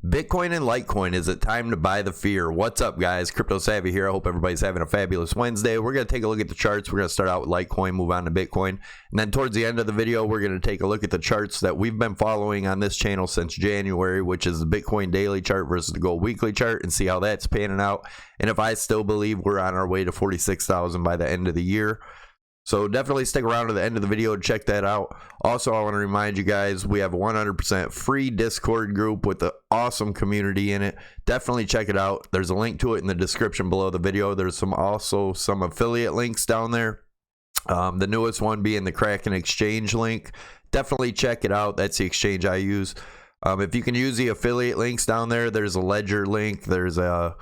Bitcoin and Litecoin, is it time to buy the fear? What's up, guys? Crypto Savvy here. I hope everybody's having a fabulous Wednesday. We're going to take a look at the charts. We're going to start out with Litecoin, move on to Bitcoin. And then towards the end of the video, we're going to take a look at the charts that we've been following on this channel since January, which is the Bitcoin daily chart versus the gold weekly chart, and see how that's panning out. And if I still believe we're on our way to 46,000 by the end of the year. So definitely stick around to the end of the video and check that out. Also, I want to remind you guys, we have a 100% free Discord group with an awesome community in it. Definitely check it out. There's a link to it in the description below the video. There's also some affiliate links down there. The newest one being the KRAKEN EXCHANGE link. Definitely check it out. That's the exchange I use. If you can use the affiliate links down there, there's a Ledger link. There's a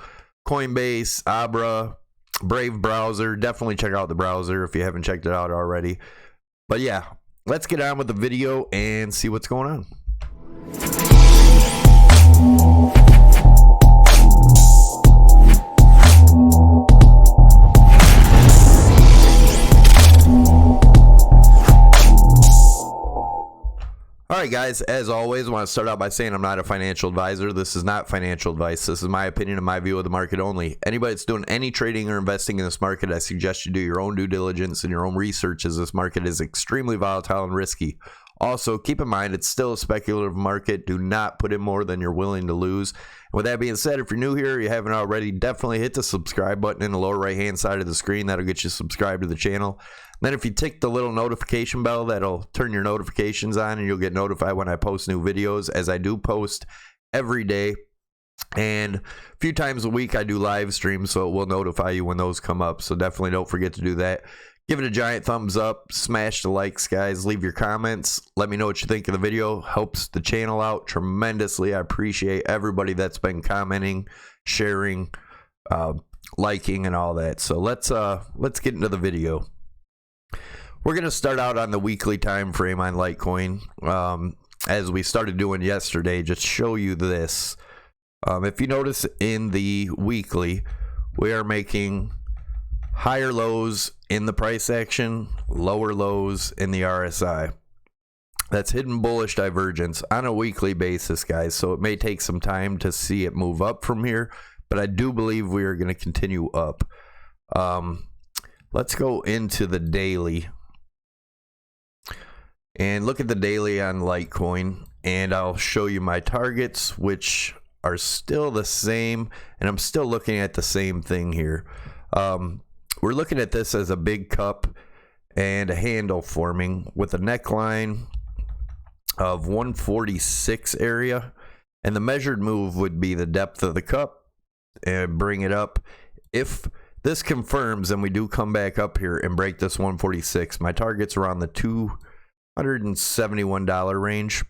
COINBASE, ABRA, Brave browser. Definitely check out the browser if you haven't checked it out already. But yeah, let's get on with the video and see what's going on. Alright guys, as always, I want to start out by saying I'm not a financial advisor. This is not financial advice. This is my opinion and my view of the market only. Anybody that's doing any trading or investing in this market, I suggest you do your own due diligence and your own research, as this market is extremely volatile and risky. Also, keep in mind, it's still a speculative market. Do not put in more than you're willing to lose. With that being said, if you're new here, you haven't already, definitely hit the subscribe button in the lower right hand side of the screen. That'll get you subscribed to the channel. Then if you tick the little notification bell, that'll turn your notifications on and you'll get notified when I post new videos, as I do post every day. And a few times a week I do live streams, so it will notify you when those come up. So definitely don't forget to do that. Give it a giant thumbs up, smash the likes, guys, leave your comments, let me know what you think of the video. Helps the channel out tremendously. I appreciate everybody that's been commenting, sharing, liking, and all that. So let's get into the video. We're going to start out on the weekly time frame on Litecoin, as we started doing yesterday. Just show you this. If you notice in the weekly, we are making higher lows in the price action, lower lows in the RSI. That's hidden bullish divergence on a weekly basis, guys. So it may take some time to see it move up from here, but I do believe we are going to continue up. Let's go into the daily and look at the daily on Litecoin, and I'll show you my targets, which are still the same, and I'm still looking at the same thing here. We're looking at this as a big cup and a handle forming with a neckline of 146 area, and the measured move would be the depth of the cup and bring it up. If this confirms and we do come back up here and break this 146, my target's around the $271 range.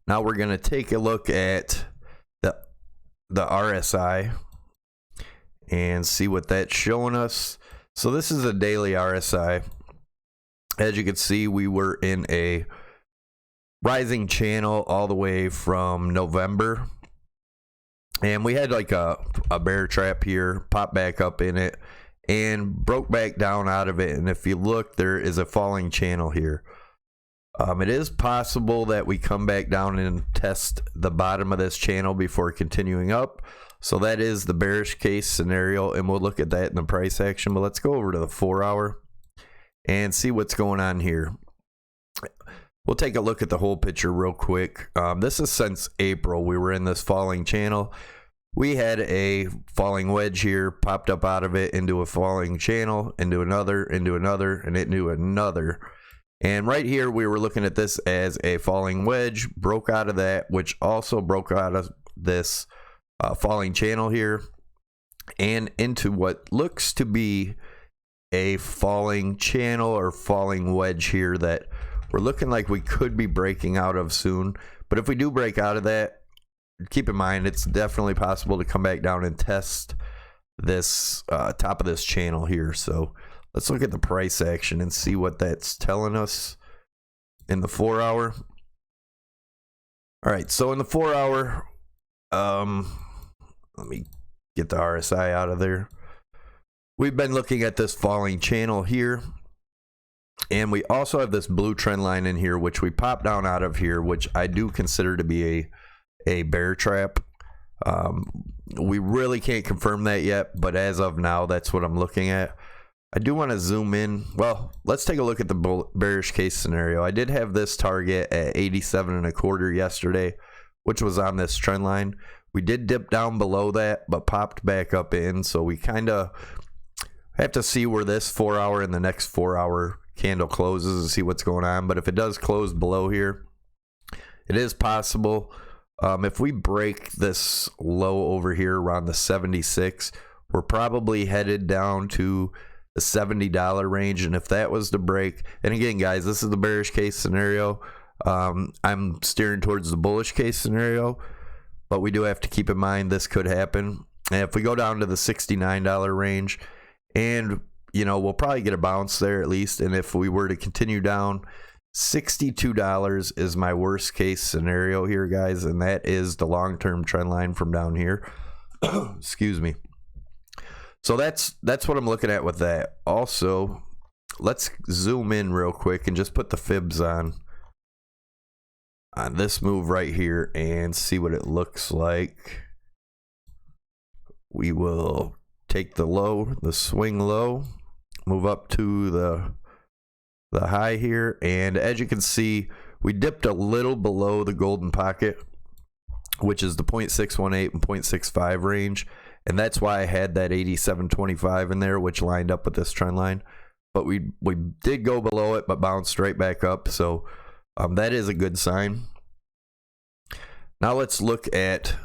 Now we're going to take a look at the RSI and see what that's showing us. So this is a daily RSI. As you can see, we were in a rising channel all the way from November, and we had like a bear trap here, pop back up in it and broke back down out of it. And if you look, there is a falling channel here. It is possible that we come back down and test the bottom of this channel before continuing up. So that is the bearish case scenario, and we'll look at that in the price action. But let's go over to the 4-hour and see what's going on here. We'll take a look at the whole picture real quick. This is since April. We were in this falling channel. We had a falling wedge here, popped up out of it into a falling channel, into another, and into another. And right here, we were looking at this as a falling wedge, broke out of that, which also broke out of this falling channel here, and into what looks to be a falling channel or falling wedge here that we're looking like we could be breaking out of soon. But if we do break out of that, keep in mind it's definitely possible to come back down and test this top of this channel here. So let's look at the price action and see what that's telling us in the 4-hour. All right, so in the 4-hour, let me get the RSI out of there. We've been looking at this falling channel here, and we also have this blue trend line in here, which we popped down out of here, which I do consider to be a bear trap. We really can't confirm that yet, but as of now, that's what I'm looking at. I do want to zoom in. Well, let's take a look at the bearish case scenario. I did have this target at 87.25 yesterday, which was on this trend line. We did dip down below that, but popped back up in. So we kind of have to see where this 4 hour and the next 4 hour candle closes and see what's going on. But if it does close below here, it is possible. If we break this low over here around the 76, we're probably headed down to the $70 range. And if that was to break, and again guys, this is the bearish case scenario. I'm steering towards the bullish case scenario, but we do have to keep in mind this could happen. And if we go down to the $69 range, and you know, we'll probably get a bounce there at least. And if we were to continue down, $62 is my worst case scenario here, guys, and that is the long-term trend line from down here. Excuse me. So that's what I'm looking at with that. Also, let's zoom in real quick and just put the fibs on this move right here and see what it looks like. We will take the low, the swing low, move up to the high here, and as you can see, we dipped a little below the golden pocket, which is the 0.618 and 0.65 range. And that's why I had that 87.25 in there, which lined up with this trend line. But we did go below it, but bounced right back up. So that is a good sign. Now let's look at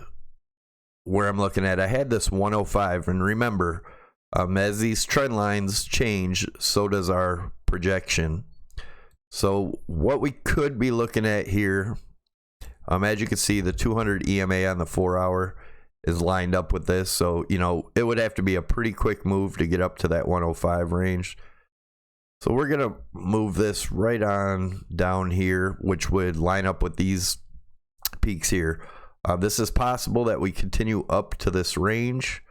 where I'm looking at. I had this 105, and remember, as these trend lines change, so does our projection. So what we could be looking at here, as you can see, the 200 EMA on the 4 hour is lined up with this. So, you know, it would have to be a pretty quick move to get up to that 105 range. So we're going to move this right on down here, which would line up with these peaks here. This is possible that we continue up to this range.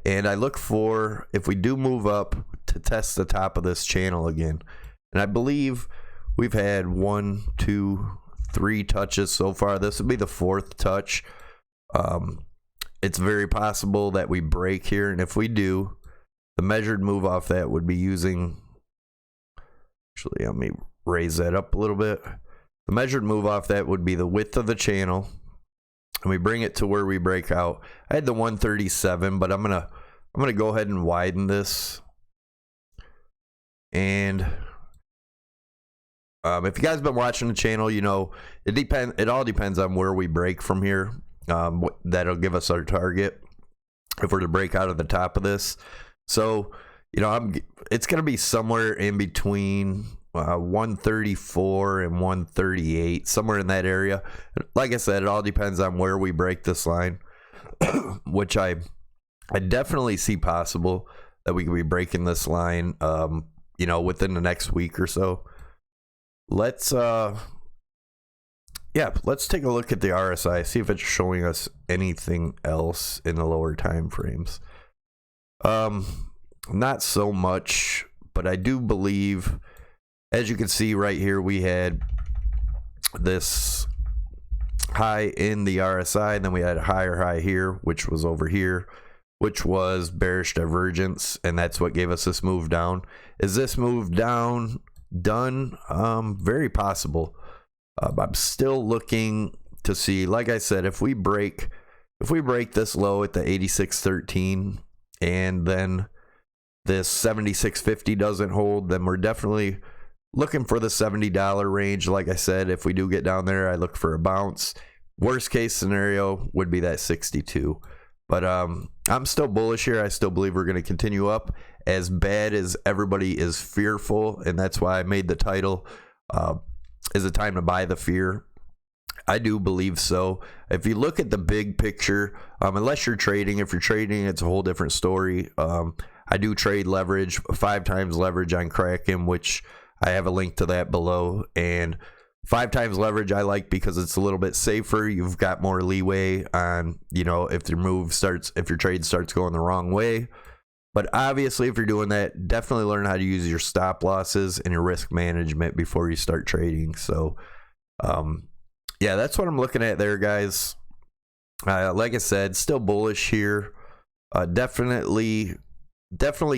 And I look for, if we do move up, to test the top of this channel again. And I believe we've had 1, 2, 3 touches so far. This would be the 4th touch. It's very possible that we break here, and if we do, the measured move off that would be using, actually let me raise that up a little bit. The measured move off that would be the width of the channel, and we bring it to where we break out. I had the 137, but I'm gonna go ahead and widen this. And if you guys have been watching the channel, you know it all depends on where we break from here. That'll give us our target if we're to break out of the top of this. So, you know, it's going to be somewhere in between 134 and 138, somewhere in that area. Like I said, it all depends on where we break this line, which I definitely see possible that we could be breaking this line, you know, within the next week or so. Let's take a look at the RSI, see if it's showing us anything else in the lower time frames. Not so much, but I do believe, as you can see right here, we had this high in the RSI, and then we had a higher high here, which was over here, which was bearish divergence, and that's what gave us this move down. Is this move down done? Very possible. I'm still looking to see, like I said, if we break this low at the 86.13 and then this 76.50 doesn't hold, then we're definitely looking for the $70 range. Like I said, if we do get down there, I look for a bounce. Worst case scenario would be that 62. But I'm still bullish here. I still believe we're going to continue up, as bad as everybody is fearful, and that's why I made the title, is it time to buy the fear? I do believe so. If you look at the big picture, unless you're trading, if you're trading, it's a whole different story. I do trade leverage, 5 times leverage on Kraken, which I have a link to that below. And 5 times leverage I like because it's a little bit safer. You've got more leeway on, you know, if your trade starts going the wrong way. But obviously, if you're doing that, definitely learn how to use your stop losses and your risk management before you start trading. So, yeah, that's what I'm looking at there, guys. Like I said, still bullish here. Definitely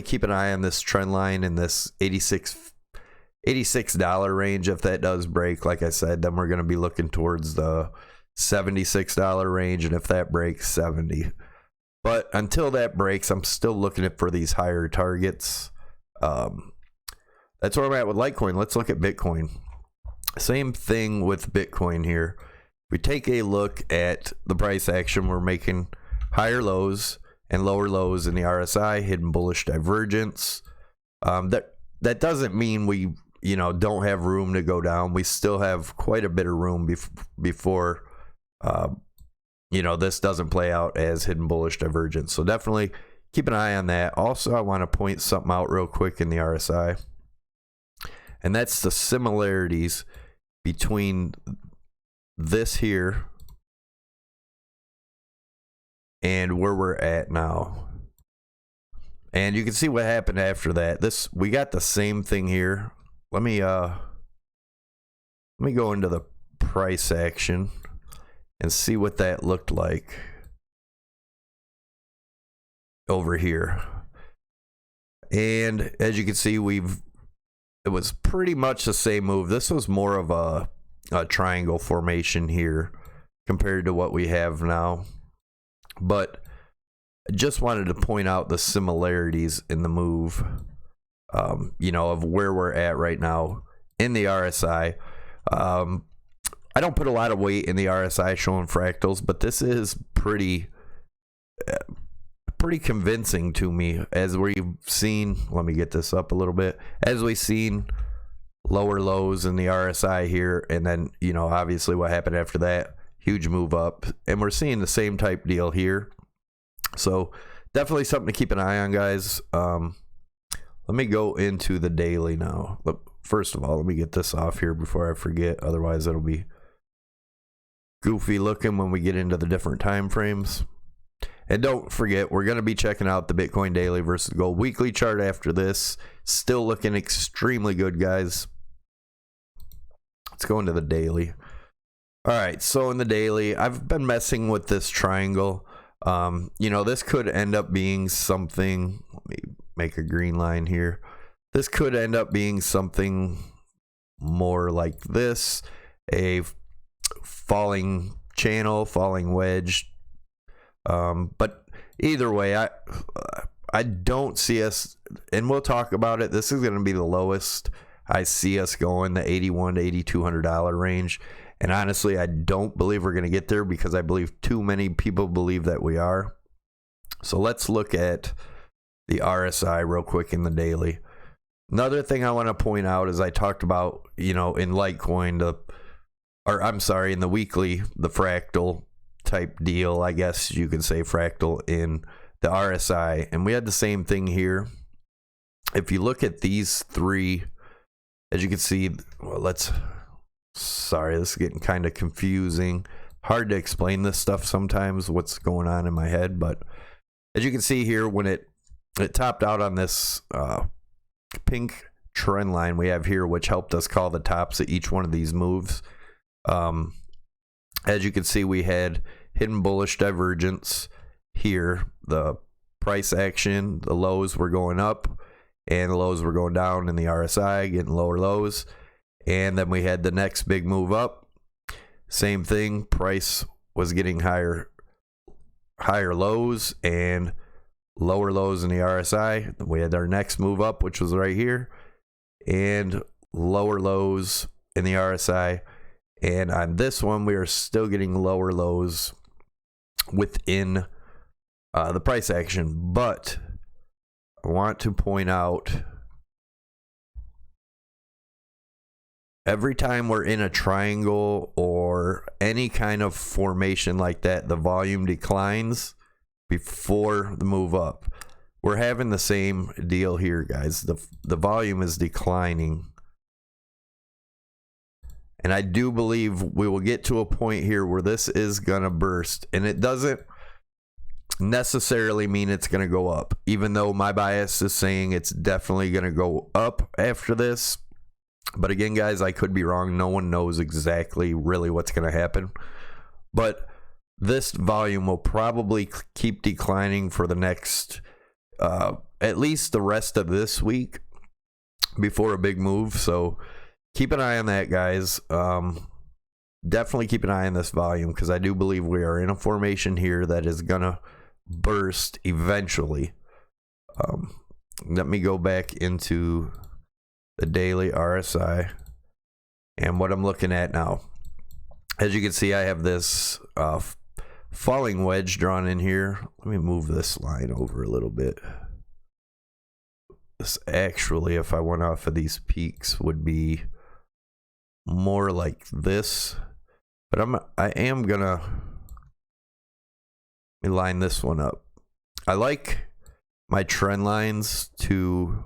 keep an eye on this trend line in this $86 range. If that does break, like I said, then we're going to be looking towards the $76 range, and if that breaks, 70. But until that breaks, I'm still looking for these higher targets. That's where I'm at with Litecoin. Let's look at Bitcoin. Same thing with Bitcoin here. We take a look at the price action. We're making higher lows and lower lows in the RSI, hidden bullish divergence. That doesn't mean we don't have room to go down. We still have quite a bit of room before this doesn't play out as hidden bullish divergence. So definitely keep an eye on that. Also, I want to point something out real quick in the RSI, and that's the similarities between this here and where we're at now. And you can see what happened after that. We got the same thing here. Let me go into the price action and see what that looked like over here. And as you can see, it was pretty much the same move. This was more of a triangle formation here compared to what we have now. But I just wanted to point out the similarities in the move, of where we're at right now in the RSI. I don't put a lot of weight in the RSI showing fractals, but this is pretty convincing to me, as we've seen. Let me get this up a little bit. As we've seen lower lows in the RSI here, and then obviously what happened after that, huge move up, and we're seeing the same type deal here. So definitely something to keep an eye on, guys. Let me go into the daily now. First of all, let me get this off here before I forget, otherwise it'll be goofy looking when we get into the different time frames. And don't forget, we're going to be checking out the Bitcoin daily versus gold weekly chart after this. Still looking extremely good, guys. Let's go into the daily. All right, so in the daily, I've been messing with this triangle. This could end up being something. Let me make a green line here. This could end up being something more like this, a falling channel, falling wedge. But either way, I don't see us, and we'll talk about it. This is going to be the lowest I see us going, the $81 to $8,200 range. And honestly, I don't believe we're going to get there, because I believe too many people believe that we are. So let's look at the RSI real quick in the daily. Another thing I want to point out is I talked about, in Litecoin, in the weekly, the fractal type deal, I guess you could say fractal in the RSI. And we had the same thing here. If you look at these three, as you can see, sorry, this is getting kind of confusing. Hard to explain this stuff sometimes, what's going on in my head. But as you can see here, when it topped out on this pink trend line we have here, which helped us call the tops of each one of these moves. As you can see, we had hidden bullish divergence here. The price action, the lows were going up and the lows were going down in the RSI, getting lower lows. And then we had the next big move up. Same thing, price was getting higher lows and lower lows in the RSI. We had our next move up, which was right here, and lower lows in the RSI. And on this one, we are still getting lower lows within the price action. But I want to point out, every time we're in a triangle or any kind of formation like that, the volume declines before the move up. We're having the same deal here, guys. The volume is declining. And I do believe we will get to a point here where this is going to burst. And it doesn't necessarily mean it's going to go up, even though my bias is saying it's definitely going to go up after this. But again, guys, I could be wrong. No one knows exactly really what's going to happen. But this volume will probably keep declining for the next, at least the rest of this week before a big move. So keep an eye on that, guys. Definitely keep an eye on this volume, because I do believe we are in a formation here that is going to burst eventually. Let me go back into the daily RSI and what I'm looking at now. As you can see, I have this falling wedge drawn in here. Let me move this line over a little bit. This actually, if I went off of these peaks, would be more like this. But I am gonna let me line this one up. I like my trend lines to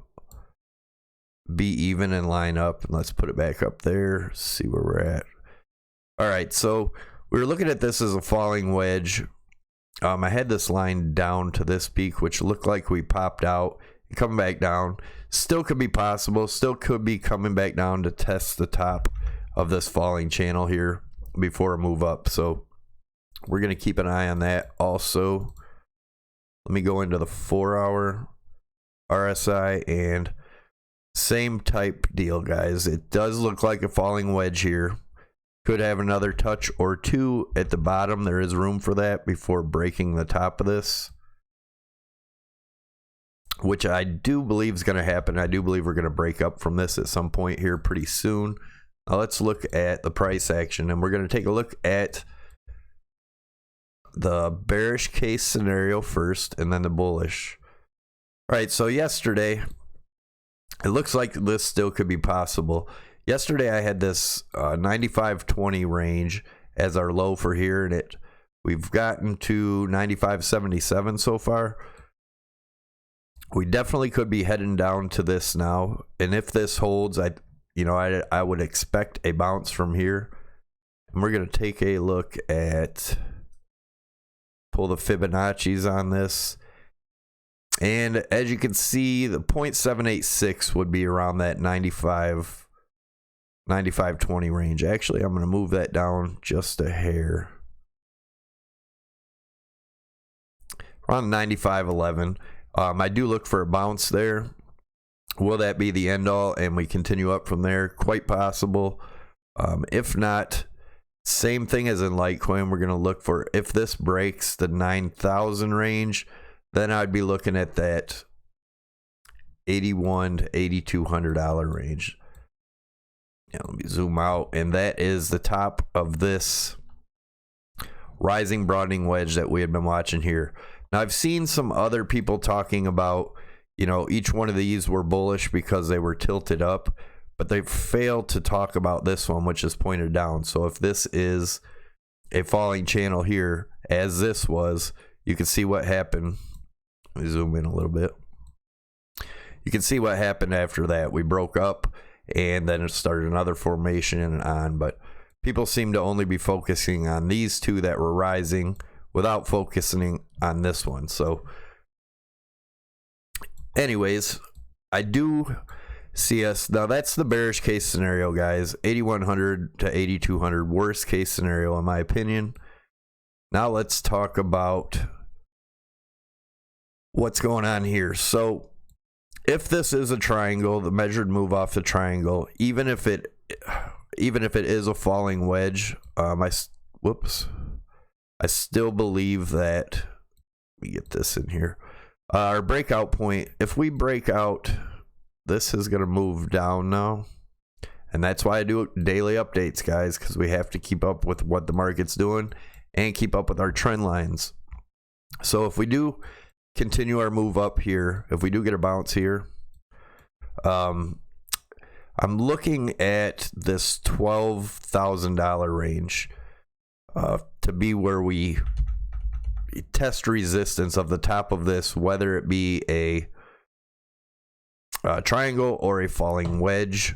be even and line up. And let's put it back up there, see where we're at. All right, so we were looking at this as a falling wedge. I had this line down to this peak, which looked like we popped out and coming back down. Still could be possible, still could be coming back down to test the top of this falling channel here before a move up. So we're going to keep an eye on that also. Let me go into the 4-hour RSI, and same type deal, guys. It does look like a falling wedge here. Could have another touch or two at the bottom. There is room for that before breaking the top of this, which I do believe is going to happen. I do believe we're going to break up from this at some point here pretty soon. Now let's look at the price action, and we're going to take a look at the bearish case scenario first and then the bullish. All right, so yesterday, it looks like this still could be possible. Yesterday I had this 95.20 range as our low for here, and we've gotten to 95.77 so far. We definitely could be heading down to this now, and if this holds, I would expect a bounce from here. And we're going to take a look at, pull the Fibonacci's on this. And as you can see, the 0.786 would be around that 95.20 range. Actually, I'm going to move that down just a hair. Around 95.11. I do look for a bounce there. Will that be the end all and we continue up from there? Quite possible. If not, same thing as in Litecoin. We're going to look for, if this breaks the 9,000 range, then I'd be looking at that $81 to $8,200 range. Yeah, let me zoom out, and that is the top of this rising broadening wedge that we had been watching here. Now, I've seen some other people talking about, each one of these were bullish because they were tilted up, but they failed to talk about this one, which is pointed down. So if this is a falling channel here, as this was, you can see what happened. Let me zoom in a little bit. You can see what happened after that. We broke up, and then it started another formation and on. But people seem to only be focusing on these two that were rising without focusing on this one. So anyways, I do see us. Now, that's the bearish case scenario, guys. 8,100 to 8,200, worst case scenario, in my opinion. Now, let's talk about what's going on here. So if this is a triangle, the measured move off the triangle, even if it is a falling wedge, I still believe that, let me get this in here, our breakout point, if we break out, this is going to move down now. And that's why I do daily updates, guys, because we have to keep up with what the market's doing and keep up with our trend lines. So if we do continue our move up here, if we do get a bounce here, I'm looking at this $12,000 range to be where we test resistance of the top of this, whether it be a triangle or a falling wedge.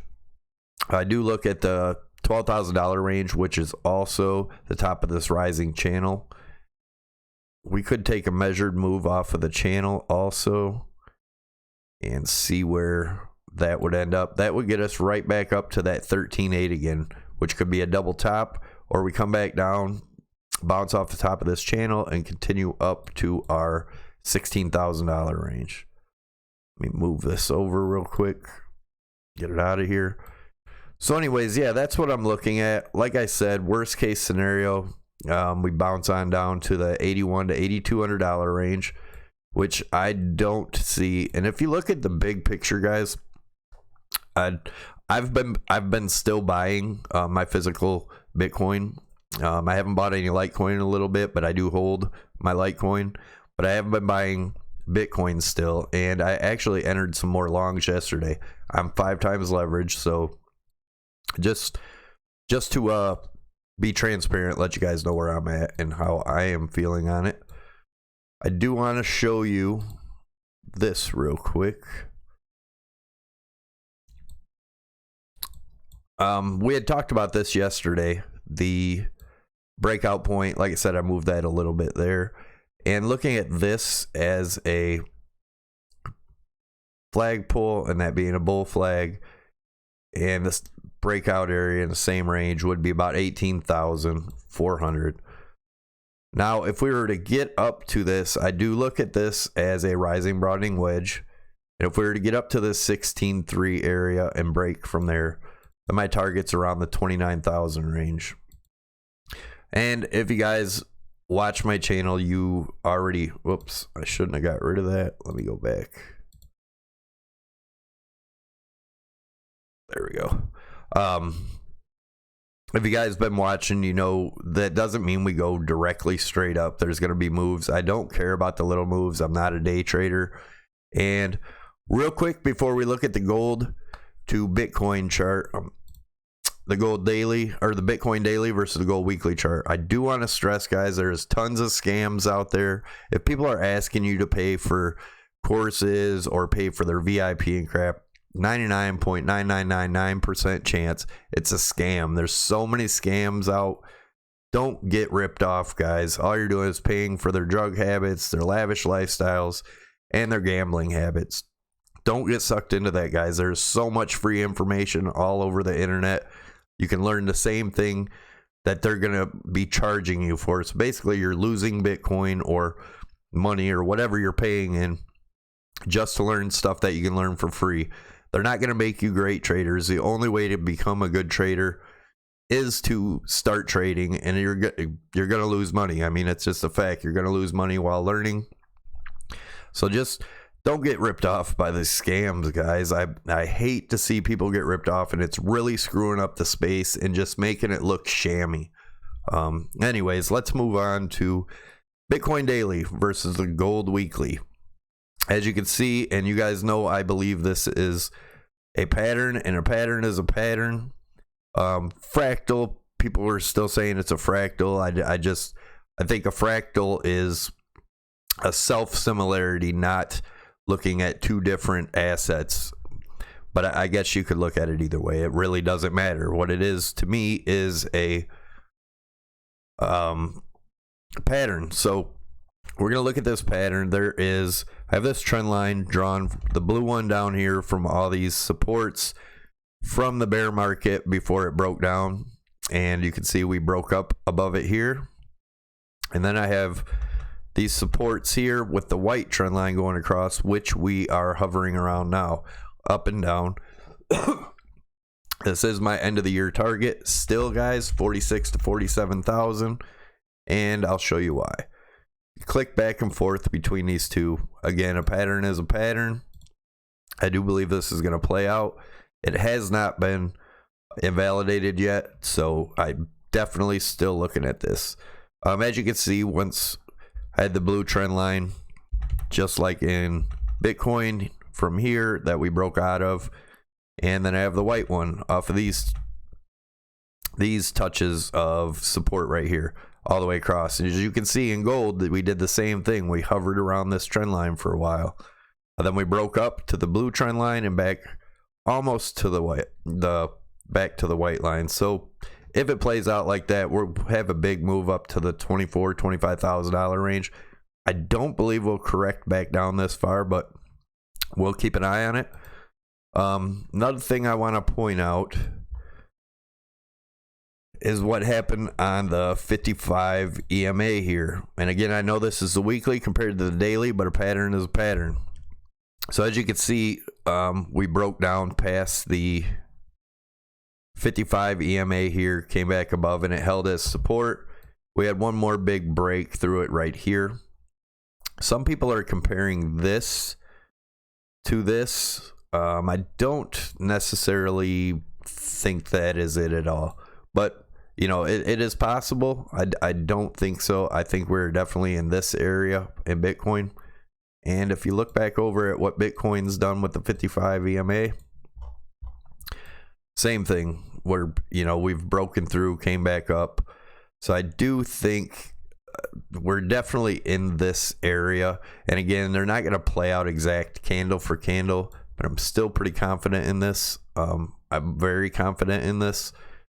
I do look at the $12,000 range, which is also the top of this rising channel. We could take a measured move off of the channel also and see where that would end up. That would get us right back up to that 13.8 again, which could be a double top, or we come back down, bounce off the top of this channel, and continue up to our $16,000 range. Let me move this over real quick, get it out of here. So anyways, yeah, that's what I'm looking at. Like I said, worst case scenario, we bounce on down to the $81 to $8,200 range, which I don't see. And if you look at the big picture, guys, I've been still buying my physical Bitcoin. I haven't bought any Litecoin in a little bit, but I do hold my Litecoin. But I haven't been buying Bitcoin still, and I actually entered some more longs yesterday. I'm 5 times leverage, so just to be transparent, let you guys know where I'm at and how I am feeling on it. I do want to show you this real quick. We had talked about this yesterday, the breakout point. Like I said, I moved that a little bit there, and looking at this as a flag pull, and that being a bull flag, and this breakout area in the same range would be about 18,400. Now, if we were to get up to this, I do look at this as a rising broadening wedge. And if we were to get up to this 16.3 area and break from there, then my target's around the 29,000 range. And if you guys watch my channel, you already, whoops, I shouldn't have got rid of that. Let me go back. There we go. If you guys been watching, you know that doesn't mean we go directly straight up. There's going to be moves. I don't care about the little moves. I'm not a day trader. And real quick, before we look at the gold to Bitcoin chart, the gold daily, or the Bitcoin daily versus the gold weekly chart, I do want to stress, guys, there's tons of scams out there. If people are asking you to pay for courses or pay for their VIP and crap, 99.9999% chance it's a scam. There's so many scams out. Don't get ripped off, guys. All you're doing is paying for their drug habits, their lavish lifestyles, and their gambling habits. Don't get sucked into that, guys. There's so much free information all over the internet. You can learn the same thing that they're going to be charging you for. So basically, you're losing Bitcoin or money or whatever you're paying in just to learn stuff that you can learn for free. They're not going to make you great traders. The only way to become a good trader is to start trading, and you're going to lose money. I mean, it's just a fact. You're going to lose money while learning. So just don't get ripped off by the scams, guys. I hate to see people get ripped off, and it's really screwing up the space and just making it look shammy. Anyways, let's move on to Bitcoin daily versus the gold weekly. As you can see, and you guys know, I believe this is a pattern, and a pattern is a pattern. Fractal, people are still saying it's a fractal. I think a fractal is a self-similarity, not looking at two different assets. But I guess you could look at it either way. It really doesn't matter. What it is to me is a pattern. So we're going to look at this pattern. I have this trend line drawn, the blue one down here, from all these supports from the bear market before it broke down. And you can see we broke up above it here. And then I have these supports here with the white trend line going across, which we are hovering around now, up and down. This is my end of the year target still, guys, 46 to 47,000. And I'll show you why. Click back and forth between these two. Again, a pattern is a pattern. I do believe this is going to play out. It has not been invalidated yet, so I'm definitely still looking at this. As you can see, once I had the blue trend line, just like in Bitcoin from here that we broke out of, and then I have the white one off of these touches of support right here, all the way across. And as you can see in gold, we did the same thing. We hovered around this trend line for a while, and then we broke up to the blue trend line and back almost to the white, back to the white line. So if it plays out like that, we'll have a big move up to the $25,000 range. I don't believe we'll correct back down this far, but we'll keep an eye on it. Another thing I want to point out is what happened on the 55 EMA here. And again, I know this is the weekly compared to the daily, but a pattern is a pattern. So as you can see, we broke down past the 55 EMA here, came back above, and it held as support. We had one more big break through it right here. Some people are comparing this to this. I don't necessarily think that is it at all, but you know, it is possible. I don't think so. I think we're definitely in this area in Bitcoin. And if you look back over at what Bitcoin's done with the 55 EMA, same thing. We've broken through, came back up. So I do think we're definitely in this area. And again, they're not going to play out exact candle for candle, but I'm still pretty confident in this. I'm very confident in this,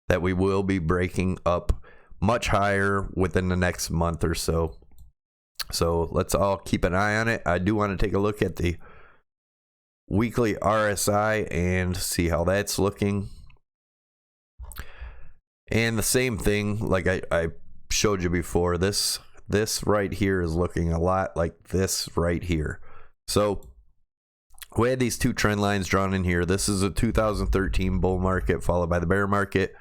that we will be breaking up much higher within the next month or so. So let's all keep an eye on it. I do want to take a look at the weekly RSI and see how that's looking. And the same thing, like I showed you before, this right here is looking a lot like this right here. So we had these two trend lines drawn in here. This is a 2013 bull market followed by the bear market.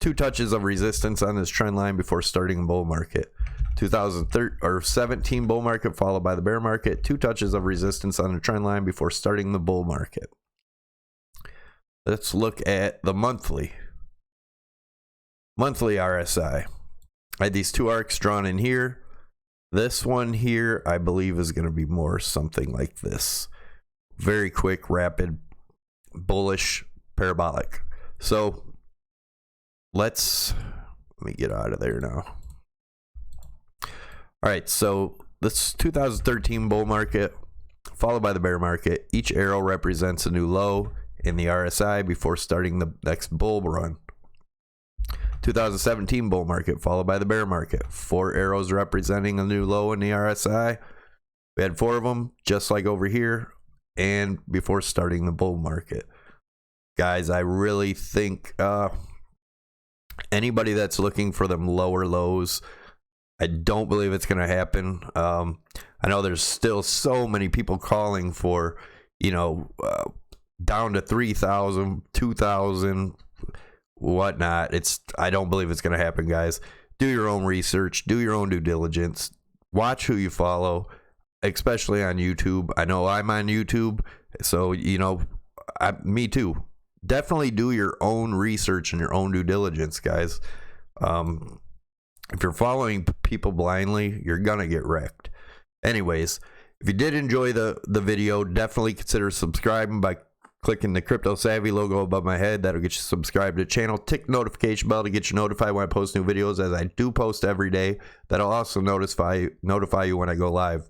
Two touches of resistance on this trend line before starting a bull market. 2017 bull market followed by the bear market. Two touches of resistance on the trend line before starting the bull market. Let's look at the monthly RSI. I had these two arcs drawn in here. This one here, I believe, is going to be more something like this. Very quick, rapid, bullish, parabolic. So let me get out of there now. All right, so this 2013 bull market followed by the bear market. Each arrow represents a new low in the RSI before starting the next bull run. 2017 bull market followed by the bear market. 4 arrows representing a new low in the RSI. We had 4 of them, just like over here, and before starting the bull market. Guys, I really think anybody that's looking for them lower lows, I don't believe it's going to happen. I know there's still so many people calling for, down to 3,000, 2,000, whatnot. I don't believe it's going to happen, guys. Do your own research, do your own due diligence, watch who you follow, especially on YouTube. I know I'm on YouTube, so me too. Definitely do your own research and your own due diligence, guys. If you're following people blindly, you're gonna get wrecked. Anyways, if you did enjoy the video, definitely consider subscribing by clicking the Crypto Savvy logo above my head. That'll get you subscribed to the channel. Tick the notification bell to get you notified when I post new videos, as I do post every day. That'll also notify you when I go live.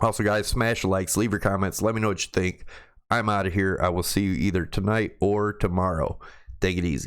Also, guys, smash the likes, leave your comments, let me know what you think. I'm out of here. I will see you either tonight or tomorrow. Take it easy.